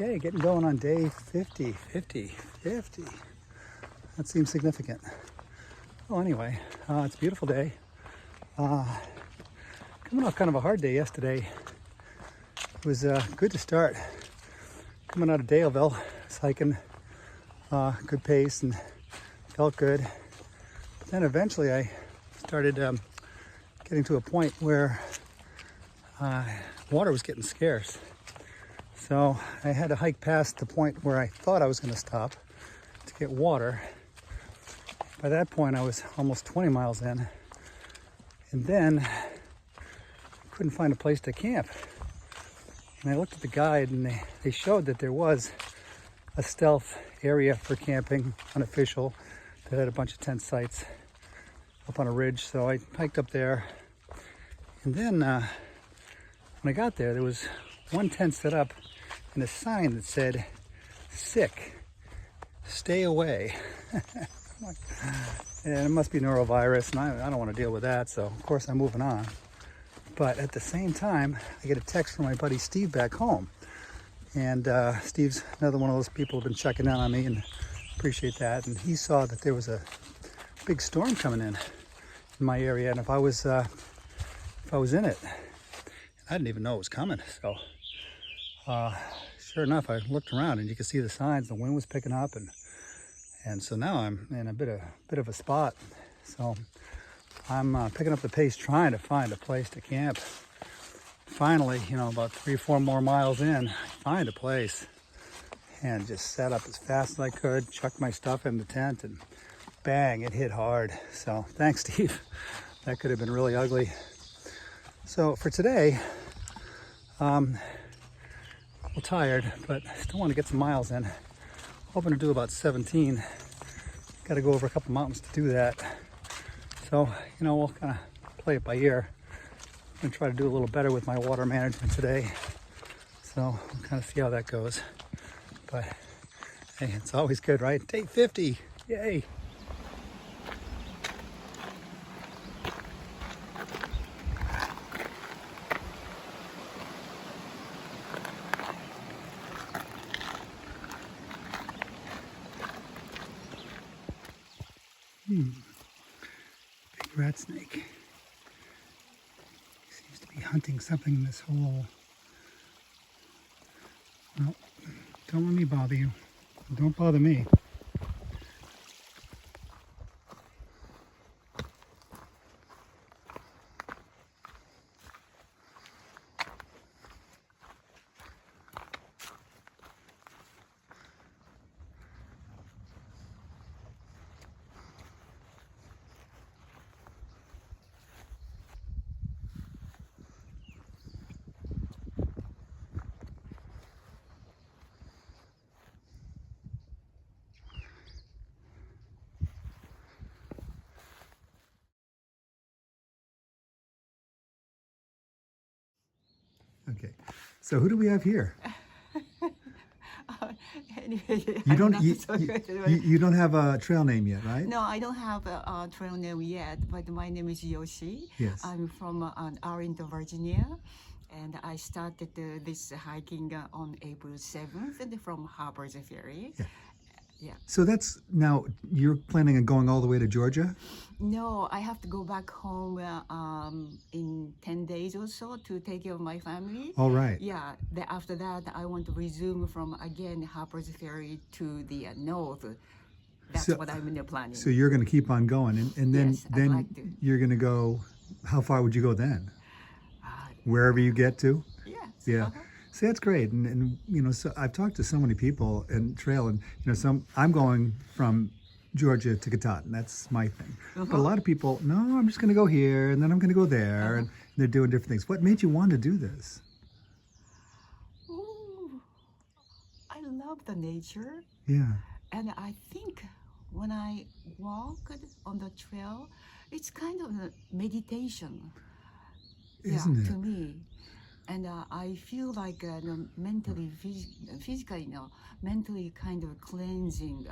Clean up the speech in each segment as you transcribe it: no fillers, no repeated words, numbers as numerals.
Okay, getting going on day 50. That seems significant. Well, anyway, it's a beautiful day. Coming off kind of a hard day yesterday. It was good to start. Coming out of Daleville, was hiking, good pace and felt good. But then eventually I started getting to a point where water was getting scarce. So I had to hike past the point where I thought I was going to stop to get water. By that point, I was almost 20 miles in. And then couldn't find a place to camp. And I looked at the guide and they showed that there was a stealth area for camping, unofficial, that had a bunch of tent sites up on a ridge. So I hiked up there. And then when I got there, there was one tent set up and a sign that said, "Sick, stay away." And it must be norovirus, and I don't want to deal with that, so of course I'm moving on. But at the same time, I get a text from my buddy Steve back home. And Steve's another one of those people who've been checking in on me, and appreciate that. And he saw that there was a big storm coming in my area, and if I was in it, I didn't even know it was coming. So sure enough, I looked around and you could see the signs. The wind was picking up, and so now I'm in a bit of a spot. So I'm picking up the pace, trying to find a place to camp. Finally, about 3 or 4 more miles in, I find a place and just set up as fast as I could, chucked my stuff in the tent, and bang, it hit hard. So thanks, Steve. That could have been really ugly. So for today, I'm a little tired, but I still want to get some miles in. Hoping to do about 17. Got to go over a couple mountains to do that. So, we'll kind of play it by ear. I'm going to try to do a little better with my water management today. So, we'll kind of see how that goes. But, hey, it's always good, right? Day 50. Yay. Big rat snake. Seems to be hunting something in this hole. Well, don't let me bother you. Don't bother me. Okay, so who do we have here? Anyway, You don't have a trail name yet, right? No, I don't have a trail name yet, but my name is Yoshi. Yes. I'm from Arlington, Virginia, and I started this hiking on April 7th from Harper's Ferry. Yeah. Yeah. So now you're planning on going all the way to Georgia? No, I have to go back home in 10 days or so to take care of my family. All right. Yeah. After that, I want to resume from again Harper's Ferry to the north. That's what I'm planning. So you're going to keep on going, and then Yes, I'd like to. You're going to go. How far would you go then? Wherever you get to. Yes. Yeah. See, that's great, and so I've talked to so many people and trail, and I'm going from Georgia to Katahdin. That's my thing. But a lot of people, no, I'm just going to go here, and then I'm going to go there, and they're doing different things. What made you want to do this? Ooh, I love the nature. Yeah. And I think when I walk on the trail, it's kind of a meditation. Isn't it? To me. And I feel like mentally, physically, mentally kind of cleansing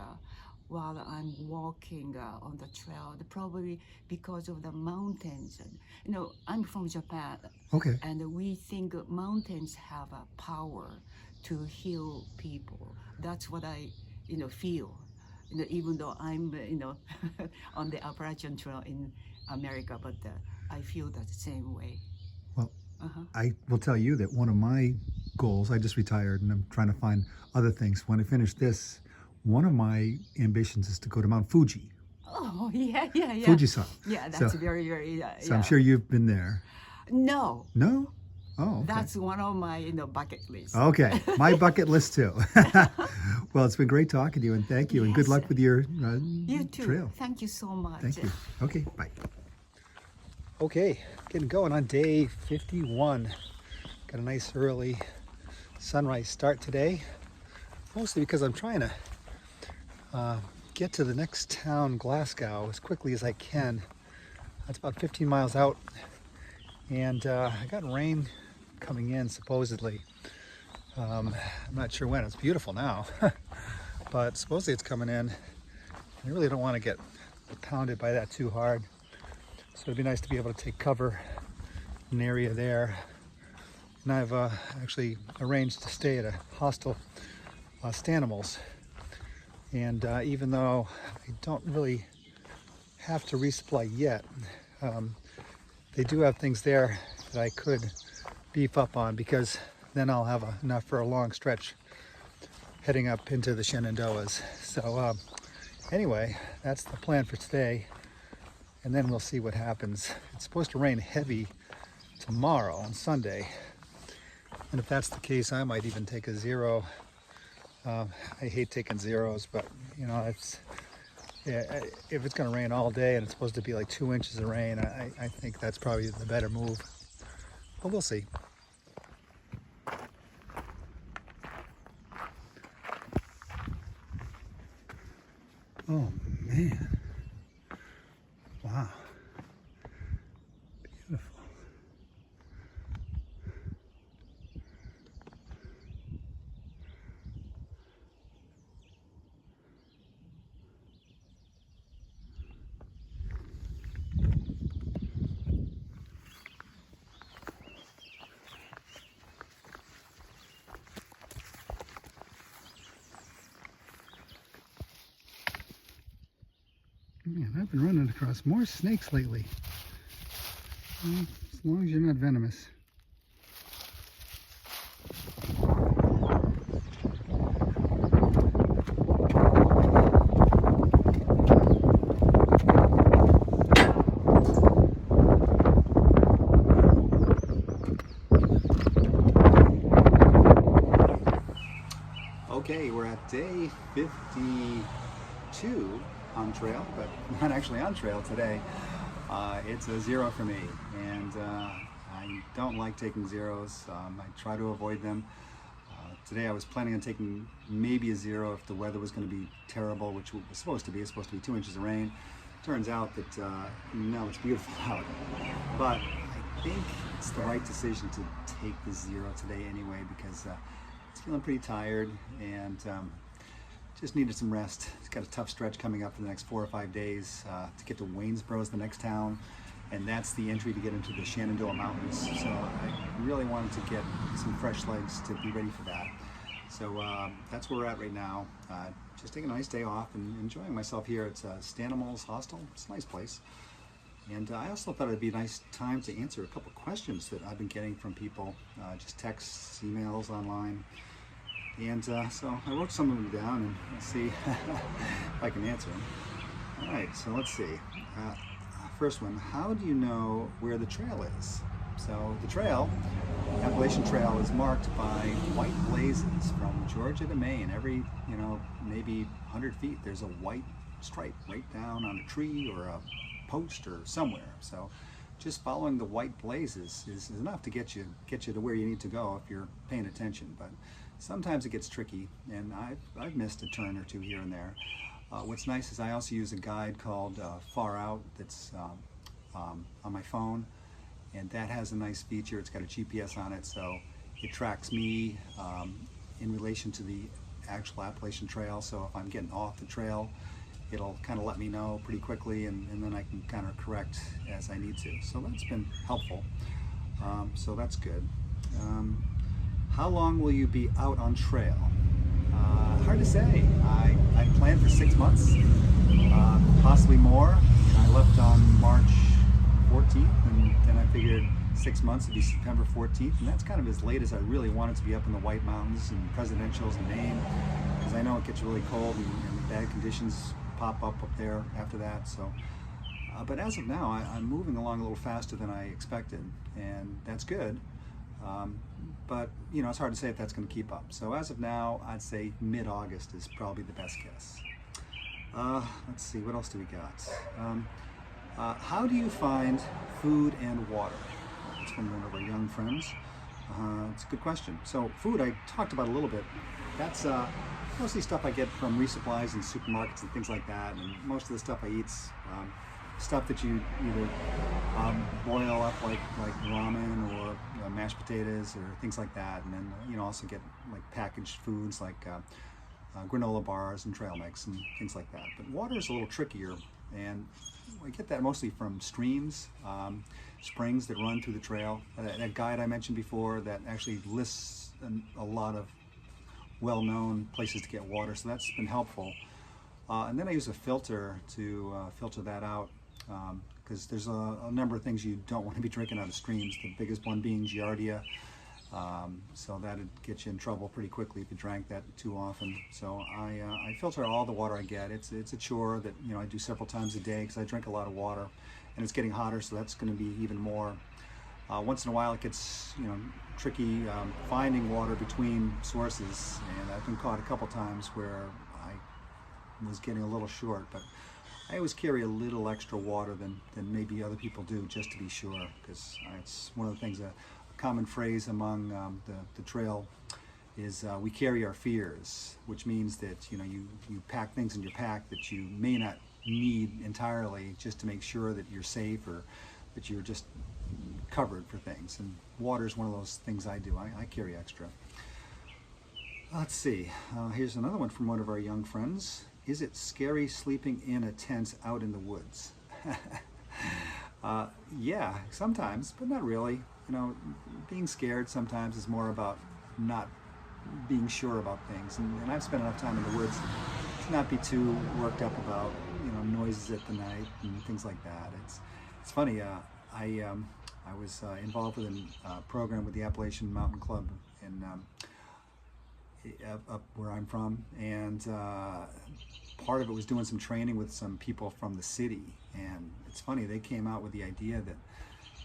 while I'm walking on the trail, probably because of the mountains. And, I'm from Japan, Okay. and we think mountains have a power to heal people. That's what I, feel. Even though I'm, on the Appalachian Trail in America, but I feel that same way. Well, Uh-huh. I will tell you that one of my goals, I just retired and I'm trying to find other things. When I finish this, one of my ambitions is to go to Mount Fuji, Oh, yeah, yeah, yeah. Fujisan. Yeah, So, that's very, very, so I'm yeah. sure you've been there. No, No? Oh, okay. that's one of my, bucket list. Okay, my bucket list too. Well, it's been great talking to you, and thank you, and good Yes. luck with your You too. trail. Thank you so much. Thank you. Okay, bye. Okay, getting going on day 51. Got a nice early sunrise start today, mostly because I'm trying to get to the next town, Glasgow, as quickly as I can. That's about 15 miles out, and I got rain coming in supposedly. I'm not sure when. It's beautiful now, but supposedly it's coming in. I really don't want to get pounded by that too hard, so it'd be nice to be able to take cover in an area there. And I've actually arranged to stay at a hostel, Stanimals, and even though I don't really have to resupply yet, they do have things there that I could beef up on, because then I'll have enough for a long stretch heading up into the Shenandoahs. So anyway, that's the plan for today, and then we'll see what happens. It's supposed to rain heavy tomorrow on Sunday, and if that's the case, I might even take a zero. I hate taking zeros, but it's, yeah, if it's going to rain all day and it's supposed to be like 2 inches of rain, I think that's probably the better move, but we'll see. Oh man, wow, beautiful. Man, I've been running across more snakes lately. Well, as long as you're not venomous. Okay, we're at day 52 on trail, but not actually on trail today. It's a zero for me, and I don't like taking zeros. I try to avoid them. Today I was planning on taking maybe a zero if the weather was going to be terrible, which it was supposed to be. It's supposed to be 2 inches of rain. Turns out that no, it's beautiful out. But I think it's the right decision to take the zero today anyway, because it's feeling pretty tired and just needed some rest. It's got a tough stretch coming up for the next 4 or 5 days to get to Waynesboro is the next town, and that's the entry to get into the Shenandoah Mountains. So I really wanted to get some fresh legs to be ready for that. So that's where we're at right now. Just taking a nice day off and enjoying myself here. It's Stanimals Hostel. It's a nice place. And I also thought it'd be a nice time to answer a couple questions that I've been getting from people, just texts, emails, online. And so I wrote some of them down, and let's see if I can answer them. All right, so let's see. First one, how do you know where the trail is? So the trail, Appalachian Trail, is marked by white blazes from Georgia to Maine. Every, maybe 100 feet, there's a white stripe right down on a tree or a post or somewhere. So just following the white blazes is enough to get you to where you need to go if you're paying attention. But sometimes it gets tricky, and I've missed a turn or two here and there. What's nice is I also use a guide called Far Out that's on my phone, and that has a nice feature. It's got a GPS on it, so it tracks me in relation to the actual Appalachian Trail. So if I'm getting off the trail, it'll kind of let me know pretty quickly, and then I can kind of correct as I need to. So that's been helpful. So that's good. How long will you be out on trail? Hard to say. I planned for 6 months, possibly more. I left on March 14th, and then I figured 6 months would be September 14th, and that's kind of as late as I really wanted to be up in the White Mountains and Presidentials in Maine, because I know it gets really cold and bad conditions pop up there after that. So, but as of now, I'm moving along a little faster than I expected, and that's good. But you know, it's hard to say if that's going to keep up. So as of now, I'd say mid-August is probably the best guess. Let's see, what else do we got? How do you find food and water? It's from one of our young friends. It's a good question. So food, I talked about a little bit. That's mostly stuff I get from resupplies and supermarkets and things like that. And most of the stuff I eat's stuff that you either boil up like ramen or mashed potatoes or things like that. And then also get like packaged foods like granola bars and trail mix and things like that. But water is a little trickier, and I get that mostly from streams, springs that run through the trail. That guide I mentioned before that actually lists a lot of well-known places to get water, so that's been helpful. And then I use a filter to filter that out, because there's a number of things you don't want to be drinking out of streams, the biggest one being Giardia. So that'd get you in trouble pretty quickly if you drank that too often. So I filter all the water I get. It's a chore that I do several times a day because I drink a lot of water, and it's getting hotter, so that's going to be even more. Once in a while it gets tricky finding water between sources, and I've been caught a couple times where I was getting a little short, but I always carry a little extra water than maybe other people do, just to be sure, because it's one of the things, a common phrase among the trail is we carry our fears, which means that you pack things in your pack that you may not need entirely, just to make sure that you're safe or that you're just covered for things. And water is one of those things I do. I carry extra. Let's see. Here's another one from one of our young friends. Is it scary sleeping in a tent out in the woods? Yeah, sometimes, but not really. Being scared sometimes is more about not being sure about things. And I've spent enough time in the woods to not be too worked up about noises at the night and things like that. It's funny. I was involved with a program with the Appalachian Mountain Club in up where I'm from, and part of it was doing some training with some people from the city. And it's funny, they came out with the idea that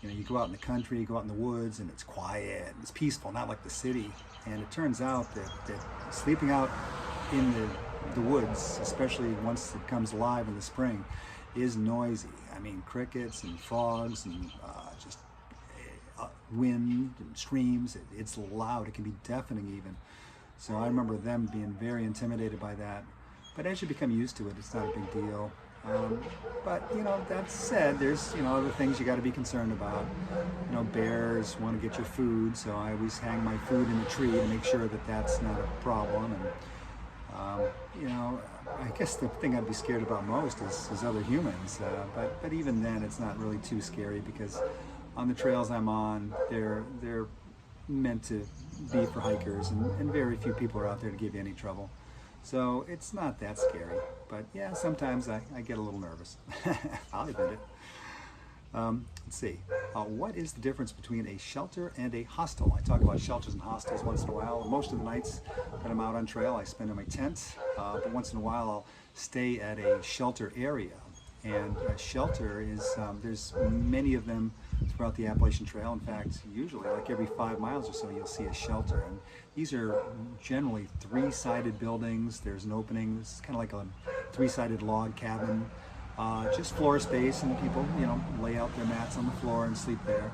you go out in the country, you go out in the woods, and it's quiet, and it's peaceful, not like the city. And it turns out that sleeping out in the woods, especially once it comes alive in the spring, is noisy. I mean, crickets and frogs and just wind and streams. It's loud. It can be deafening even. So I remember them being very intimidated by that. But as you become used to it, it's not a big deal. But that said, there's other things you got to be concerned about. Bears want to get your food, so I always hang my food in a tree to make sure that that's not a problem. And I guess the thing I'd be scared about most is other humans. But even then, it's not really too scary, because on the trails I'm on, they're meant to be for hikers, and very few people are out there to give you any trouble. So it's not that scary, but yeah, sometimes I get a little nervous. I'll admit it. Let's see. What is the difference between a shelter and a hostel? I talk about shelters and hostels once in a while. Most of the nights that I'm out on trail, I spend in my tent, but once in a while I'll stay at a shelter area. And a shelter is, there's many of them throughout the Appalachian Trail. In fact, usually like every 5 miles or so, you'll see a shelter. And these are generally 3-sided buildings. There's an opening. It's kind of like a 3-sided log cabin, just floor space, and people, lay out their mats on the floor and sleep there.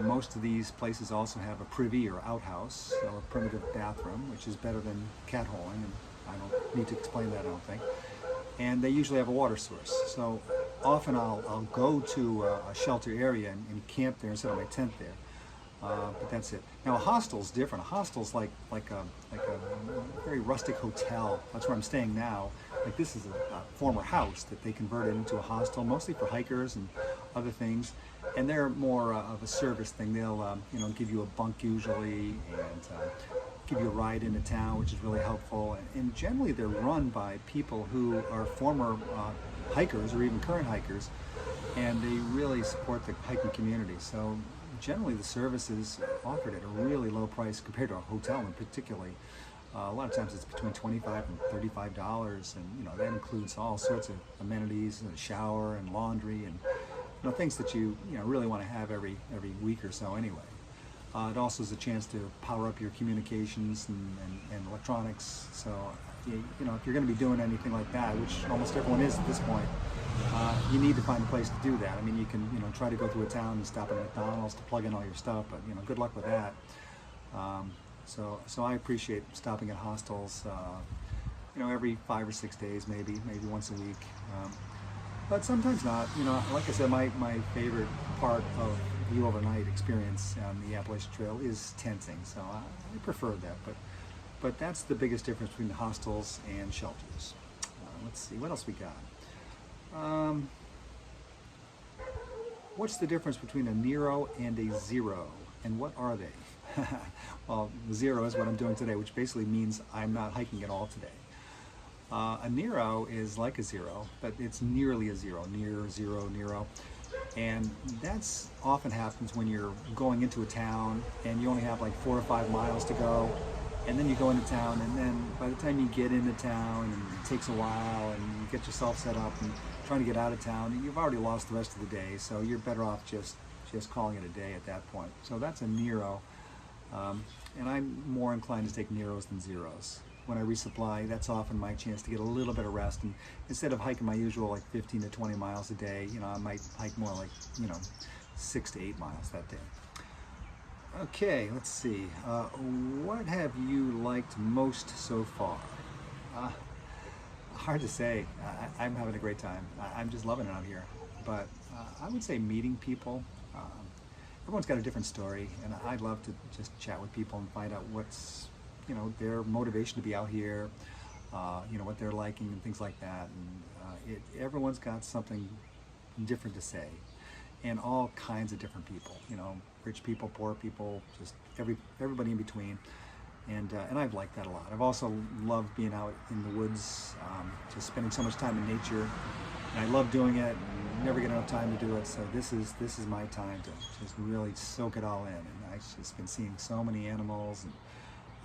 Most of these places also have a privy or outhouse, so a primitive bathroom, which is better than cat holing, and I don't need to explain that, I don't think. And they usually have a water source. So often I'll go to a shelter area and camp there and set up my tent there. But that's it. Now a hostel's different. A hostel's like a very rustic hotel. That's where I'm staying now. like this is a former house that they converted into a hostel, mostly for hikers and other things. And they're more of a service thing. They'll give you a bunk usually, and give you a ride into town, which is really helpful. And generally they're run by people who are former hikers or even current hikers, and they really support the hiking community. So generally the service is offered at a really low price compared to a hotel, and particularly a lot of times it's between $25 and $35, and that includes all sorts of amenities, and a shower and laundry, and things that you really want to have every week or so anyway. It also is a chance to power up your communications and electronics. So if you're going to be doing anything like that, which almost everyone is at this point, you need to find a place to do that. I mean, you can try to go through a town and stop at McDonald's to plug in all your stuff, but good luck with that. So I appreciate stopping at hostels, every 5 or 6 days, maybe once a week. But sometimes not. Like I said, my favorite part of the overnight experience on the Appalachian Trail is tenting. So I prefer that. But that's the biggest difference between the hostels and shelters. Let's see, what else we got? What's the difference between a Nero and a Zero, and what are they? Well, the Zero is what I'm doing today, which basically means I'm not hiking at all today. A Nero is like a Zero, but it's nearly a zero, near zero, Nero. And that's often happens when you're going into a town and you only have like 4 or 5 miles to go, and then you go into town, and then by the time you get into town, and it takes a while, and you get yourself set up and trying to get out of town, you've already lost the rest of the day, so you're better off just calling it a day at that point. So that's a Nero, and I'm more inclined to take Neros than Zeros. When I resupply, that's often my chance to get a little bit of rest, and instead of hiking my usual like 15 to 20 miles a day, I might hike more like 6 to 8 miles that day. Okay, let's see. What have you liked most so far? Hard to say. I'm having a great time. I'm just loving it out here. But I would say meeting people. Everyone's got a different story, and I'd love to just chat with people and find out what's their motivation to be out here, what they're liking and things like that. And everyone's got something different to say, and all kinds of different people. Rich people, poor people, just everybody in between. And I've liked that a lot. I've also loved being out in the woods, just spending so much time in nature. And I love doing it, and never get enough time to do it. So this is my time to just really soak it all in. And I've just been seeing so many animals, and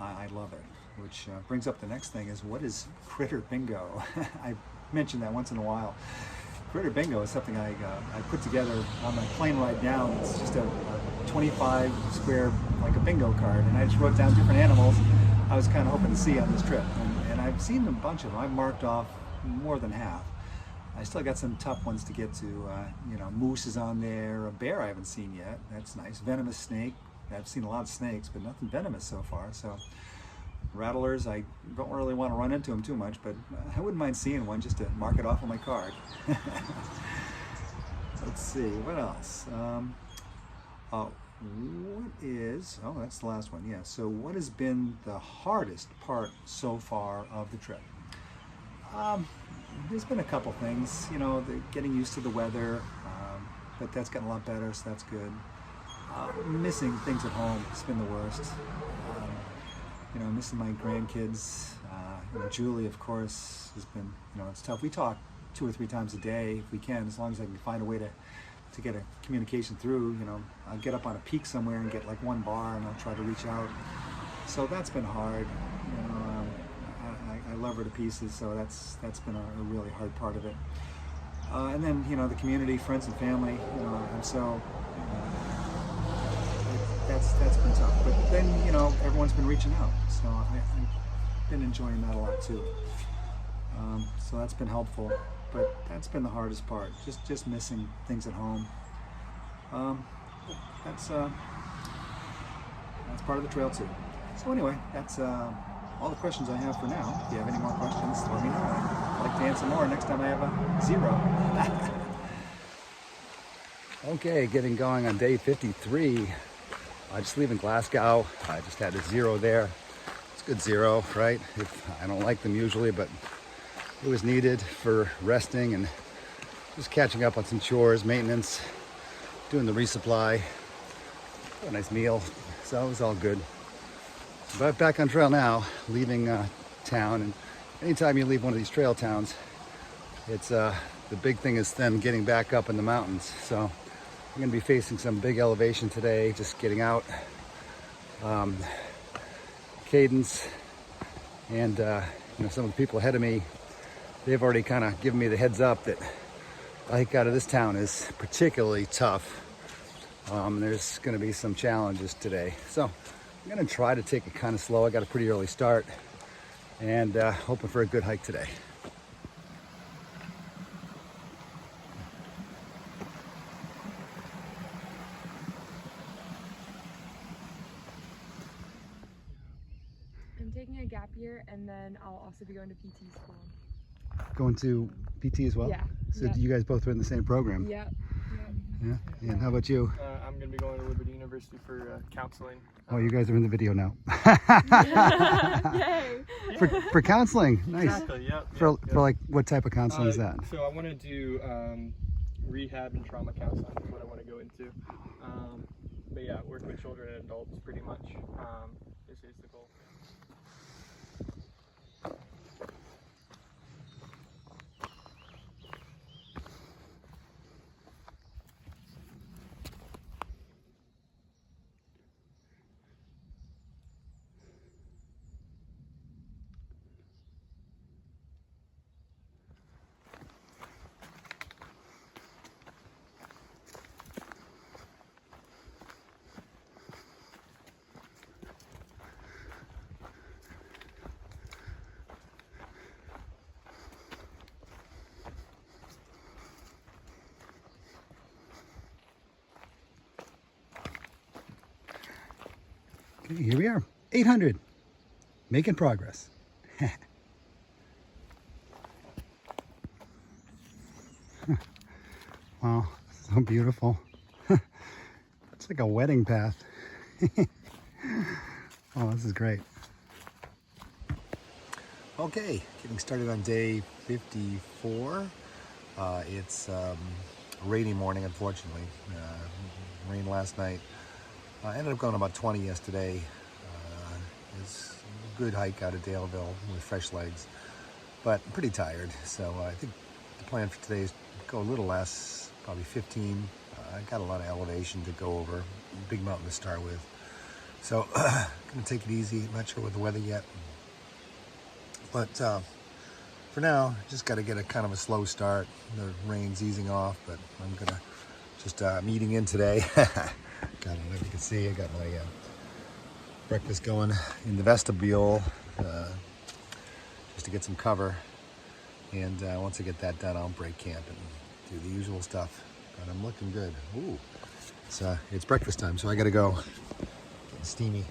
I love it. Which brings up the next thing is, what is critter bingo? I mention that once in a while. Critter bingo is something I put together on my plane ride down. It's just a 25 square, like a bingo card, and I just wrote down different animals I was kind of hoping to see on this trip. And I've seen a bunch of them. I've marked off more than half. I still got some tough ones to get to. Moose is on there. A bear I haven't seen yet. That's nice. Venomous snake. I've seen a lot of snakes, but nothing venomous so far. So rattlers, I don't really want to run into them too much, but I wouldn't mind seeing one just to mark it off on my card. Let's see, what else? That's the last one, yeah. So what has been the hardest part so far of the trip? There's been a couple things, getting used to the weather, but that's gotten a lot better, so that's good. Missing things at home has been the worst. Missing my grandkids. Julie, of course, has been, it's tough. We talk 2 or 3 times a day if we can, as long as I can find a way to get a communication through. I'll get up on a peak somewhere and get like 1 bar, and I'll try to reach out. So that's been hard. I love her to pieces, so that's been a really hard part of it. And then, the community, friends and family, that's been tough. But then, everyone's been reaching out, so I've been enjoying that a lot too. So that's been helpful, but that's been the hardest part, just missing things at home. That's part of the trail too. So anyway, that's all the questions I have for now. If you have any more questions, let me know. I'd like to answer more next time I have a zero. Okay, getting going on day 53. Just leaving Glasgow. I just had a zero there. It's a good zero, right? I don't like them usually, but it was needed for resting and just catching up on some chores, maintenance, doing the resupply, a nice meal. So it was all good. But back on trail now, leaving town. And anytime you leave one of these trail towns, it's the big thing is then getting back up in the mountains. So I'm going to be facing some big elevation today, just getting out. Cadence and some of the people ahead of me, they've already kind of given me the heads up that the hike out of this town is particularly tough. There's going to be some challenges today, so I'm going to try to take it kind of slow. I got a pretty early start and hoping for a good hike today. I'm taking a gap year, and then I'll also be going to PT school. Going to PT as well? Yeah. So Yeah. you guys both are in the same program? Yep. Yeah. And how about you? I'm going to be going to Liberty University for counseling. Oh, you guys are in the video now. Yay! For counseling, nice. Exactly. Yep. For like what type of counseling is that? So I want to do rehab and trauma counseling is what I want to go into. But yeah, work with children and adults pretty much. This is the goal. Okay, here we are, 800, making progress. Wow, so beautiful. It's like a wedding path. Oh, this is great. Okay, getting started on day 54. It's a rainy morning, unfortunately. Rain last night. I ended up going about 20 yesterday. It's a good hike out of Daleville with fresh legs, but I'm pretty tired. So I think the plan for today is to go a little less, probably 15. I got a lot of elevation to go over, big mountain to start with. So gonna take it easy. I'm not sure what the weather yet, but for now, just got to get a kind of a slow start. The rain's easing off, but I'm gonna just I'm eating in today. Got it, as you can see, I got my breakfast going in the vestibule just to get some cover. And once I get that done, I'll break camp and do the usual stuff. But I'm looking good. Ooh, it's breakfast time, so I got to go. Getting steamy.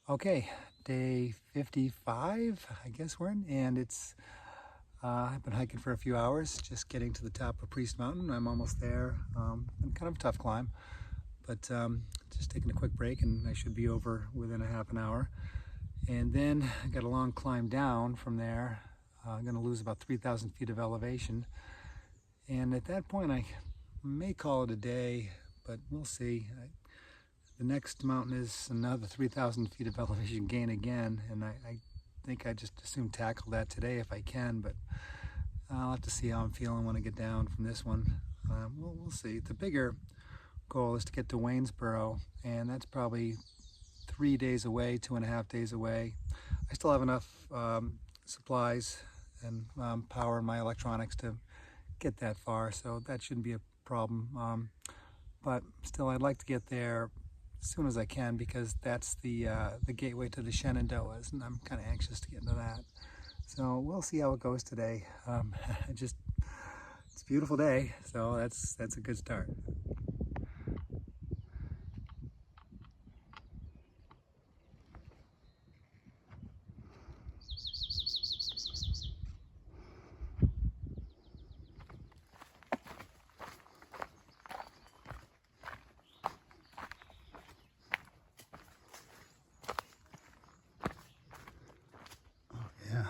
Okay, day 55, I guess we're in, and it's, I've been hiking for a few hours, just getting to the top of Priest Mountain. I'm almost there. Been kind of a tough climb, but just taking a quick break and I should be over within a half an hour. And then I got a long climb down from there. I'm gonna lose about 3,000 feet of elevation. And at that point, I may call it a day, but we'll see. The next mountain is another 3,000 feet of elevation gain again, and I think I just assume tackle that today if I can, but I'll have to see how I'm feeling when I get down from this one. We'll see. The bigger goal is to get to Waynesboro, and that's probably 3 days away, 2.5 days away. I still have enough supplies and power in my electronics to get that far, so that shouldn't be a problem. But still, I'd like to get there as soon as I can, because that's the gateway to the Shenandoahs, and I'm kind of anxious to get into that. So we'll see how it goes today. It's a beautiful day, so that's a good start. Yeah.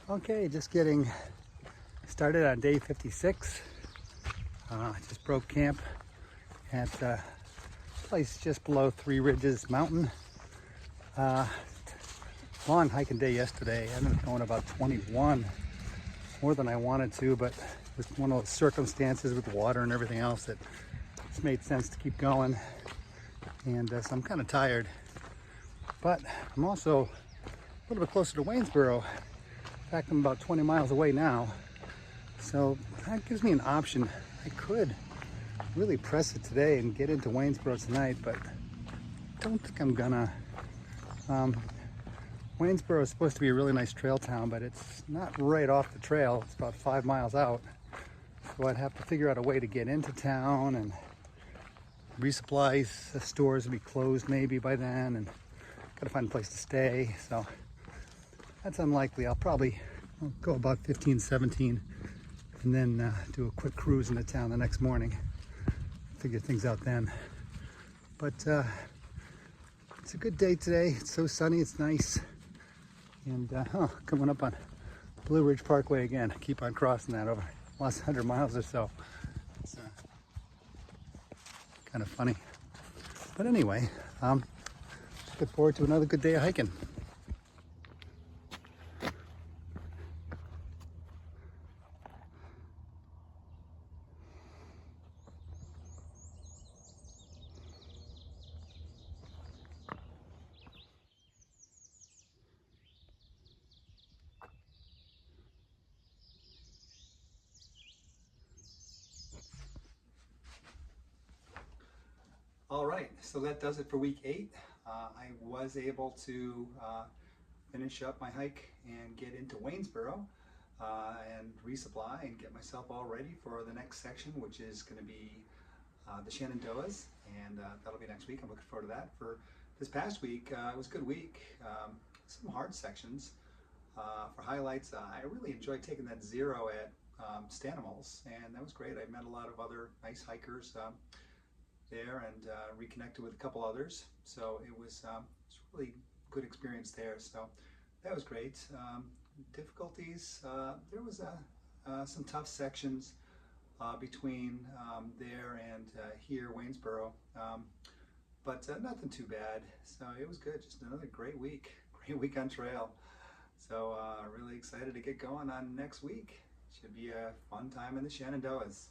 Okay, just getting started on day 56. Just broke camp at a place just below Three Ridges Mountain. Long hiking day yesterday. I ended up going about 21, more than I wanted to, but with one of those circumstances with water and everything else, that it's made sense to keep going. And so I'm kind of tired, but I'm also a little bit closer to Waynesboro. In fact, I'm about 20 miles away now, so that gives me an option. I could really press it today and get into Waynesboro tonight, but I don't think I'm gonna. Waynesboro is supposed to be a really nice trail town, but it's not right off the trail. It's about 5 miles out, so I'd have to figure out a way to get into town, and resupply stores would be closed maybe by then, and gotta find a place to stay, so that's unlikely. I'll go about 15, 17, and then do a quick cruise into town the next morning. Figure things out then. But it's a good day today. It's so sunny, it's nice. And coming up on Blue Ridge Parkway again. I keep on crossing that over the last 100 miles or so. It's kind of funny. But anyway, look forward to another good day of hiking. All right, so that does it for week 8. I was able to finish up my hike and get into Waynesboro and resupply and get myself all ready for the next section, which is going to be the Shenandoahs, and that'll be next week. I'm looking forward to that. For this past week, it was a good week. Some hard sections. For highlights, I really enjoyed taking that 0 at Shenandoahs, and that was great. I met a lot of other nice hikers there, and reconnected with a couple others, so it was really good experience there, so that was great. Difficulties, there was some tough sections between there and here, Waynesboro, but nothing too bad, so it was good. Just another great week on trail, so really excited to get going on next week. Should be a fun time in the Shenandoahs.